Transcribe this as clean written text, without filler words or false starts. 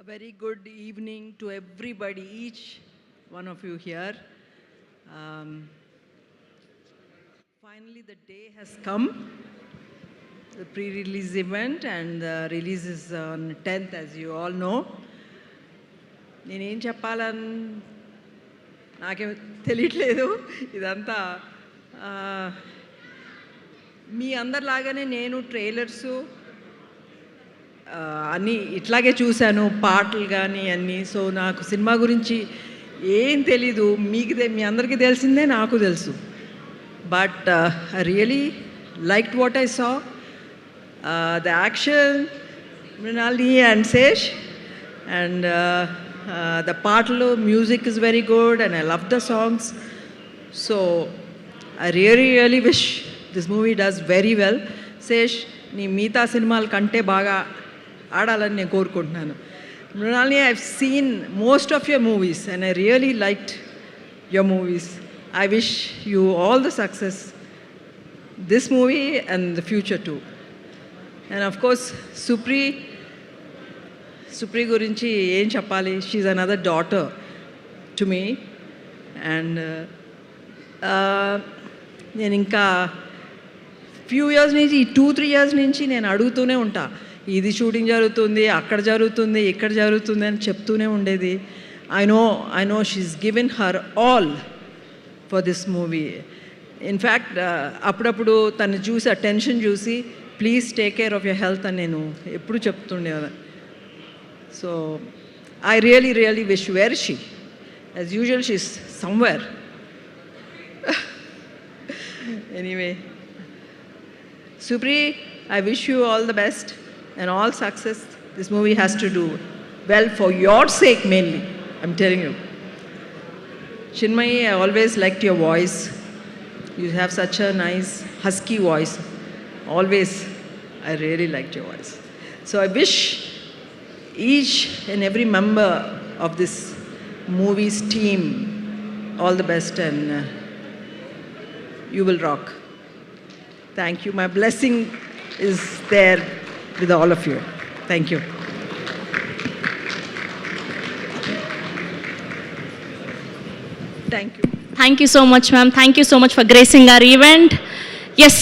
A very good evening to everybody, each one of you here. Finally, the day has come, the pre-release event, and the release is on 10th, as you all know. నేనేం చెప్పాలని నాకేం తెలియట్లేదు. ఇదంతా మీ అందరిలాగానే నేను ట్రైలర్సు అన్నీ ఇట్లాగే చూశాను, పాటలు కానీ అన్నీ. సో నాకు సినిమా గురించి ఏం తెలీదు. మీ అందరికీ తెలిసిందే, నాకు తెలుసు. But I really liked what I saw. The action, Mrinalini and Sesh, and the పాటలు, music is very good and I love the songs. So I really wish this movie does very well. Sesh, నీ మిగతా సినిమాల కంటే బాగా ఆడాలని నేను కోరుకుంటున్నాను. Mrinalini, I have seen most of your movies and I really liked your movies. I wish you all the success, this movie and the future too. And of course, Supri gurinchi em cheppali. She's another daughter to me. And నేను ఇంకా few years నుంచి, 2-3 years నుంచి నేను అడుగుతూనే ఉంటా, ఇది shooting జరుగుతుంది, అక్కడ జరుగుతుంది, ఇక్కడ జరుగుతుంది అని చెప్తూనే ఉండేది. I know she's given her all for this movie. In fact అప్పుడప్పుడు తను చూసి, ఆ టెన్షన్ చూసి, please take care of your health అని నేను ఎప్పుడు చెప్తుండే. So I really wish. Where she? As usual she's somewhere. Anyway, Supri, I wish you all the best and all success. This movie has to do well for your sake mainly, I'm telling you. Chinmayi, I always liked your voice. You have such a nice husky voice. Always, I really liked your voice. So I wish each and every member of this movie's team all the best, and you will rock. Thank you. My blessing is there with all of you. Thank you. Thank you. Thank you so much, ma'am. Thank you so much for gracing our event. Yes.